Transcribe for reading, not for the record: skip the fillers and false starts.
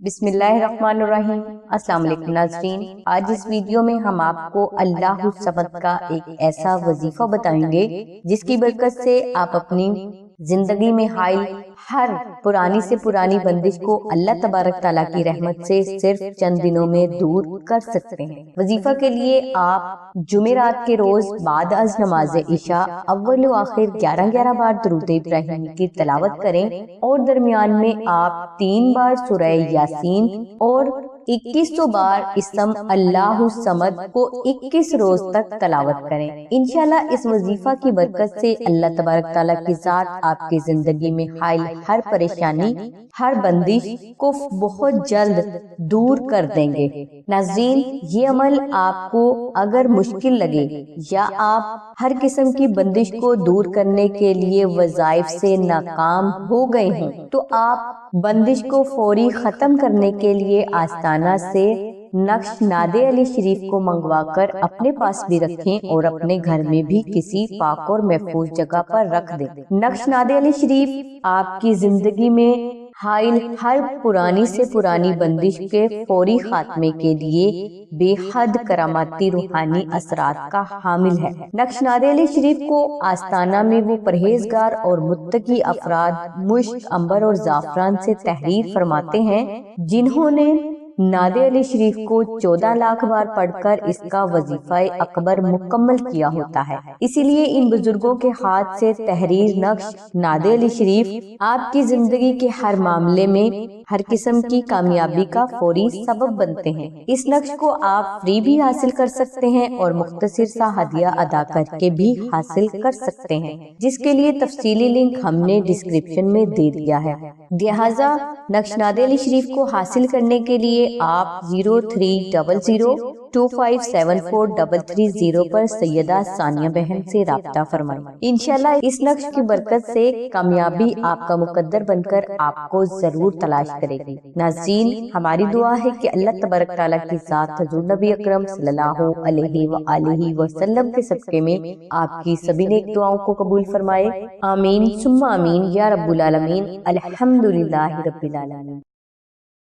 बिस्मिल्लाहिर्रहमानिर्रहीम। अस्सलाम वालेकुम नाज़रीन, आज इस वीडियो में हम आपको अल्लाह समद का एक ऐसा वजीफा बताएंगे जिसकी बरकत से आप अपनी जिंदगी में हाइल हर पुरानी से पुरानी बंदिश को अल्लाह तबारक ताला की रहमत से सिर्फ चंद दिनों में दूर कर सकते हैं। वजीफा के लिए आप जुमेरात के रोज बाद अज नमाज इशा अव्वल व आखिर 11-11 बार दुरूद इब्राहिम की तिलावत करें और दरमियान में आप 3 बार सूरह यासीन और 2100 बार इसम अल्लाह समद को 21 रोज तक तलावत करें। इंशाल्लाह इस वजीफा की बरकत से अल्लाह तबारक ताला की जात आपकी जिंदगी में हाइल हर परेशानी हर बंदिश को बहुत जल्द दूर कर देंगे। नाज़रीन, ये अमल आपको अगर मुश्किल लगे या आप हर किस्म की बंदिश को दूर करने के लिए वज़ाइफ से नाकाम हो गए हों तो आप बंदिश को फौरी खत्म करने के लिए आस्ताना से नक्श नादे अली शरीफ को मंगवा कर अपने पास भी रखें और अपने घर में भी किसी पाक और महफूज जगह पर रख दें। नक्श नादे अली शरीफ आपकी जिंदगी में हाइल हर पुरानी से पुरानी बंदिश के फौरी खात्मे के लिए बेहद करामाती रूहानी असरात का हामिल है। नक्श नादे अली शरीफ को आस्ताना में वो परहेजगार और मुत्तकी अफराद मुश्क, अंबर और जाफरान से तहरीर फरमाते हैं जिन्होंने नादे अली शरीफ को 14 लाख बार पढ़कर इसका वजीफा अकबर मुकम्मल किया होता है। इसीलिए इन बुजुर्गों के हाथ से तहरीर नक्श नादे अली शरीफ आपकी जिंदगी के हर मामले में हर किस्म की कामयाबी का फौरी सबब बनते हैं। इस नक्श को आप फ्री भी हासिल कर सकते हैं और मुख्तसर सा हदिया अदा करके भी हासिल कर सकते हैं, जिसके लिए तफसीली लिंक हमने डिस्क्रिप्शन में दे दिया है। लिहाजा नक्श नादे अली शरीफ को हासिल करने के लिए आप 0300257433 पर सैयदा सानिया बहन से राब्ता फरमाएं। इंशाल्लाह इस नक्श की बरकत से कामयाबी आपका मुकद्दर बनकर आपको जरूर तलाश करेगी। नाज़रीन, हमारी दुआ है कि अल्लाह तबारक ताला की जात हुज़ूर नबी अकरम सल्लल्लाहु अलैहि वसल्लम के सदक़े में आपकी सभी नेक दुआओं को कबूल फरमाए। आमीन सुम्मा आमीन या रब्बुल आलमीन। अल्हम्दुलिल्लाहि रब्बिल आलमीन।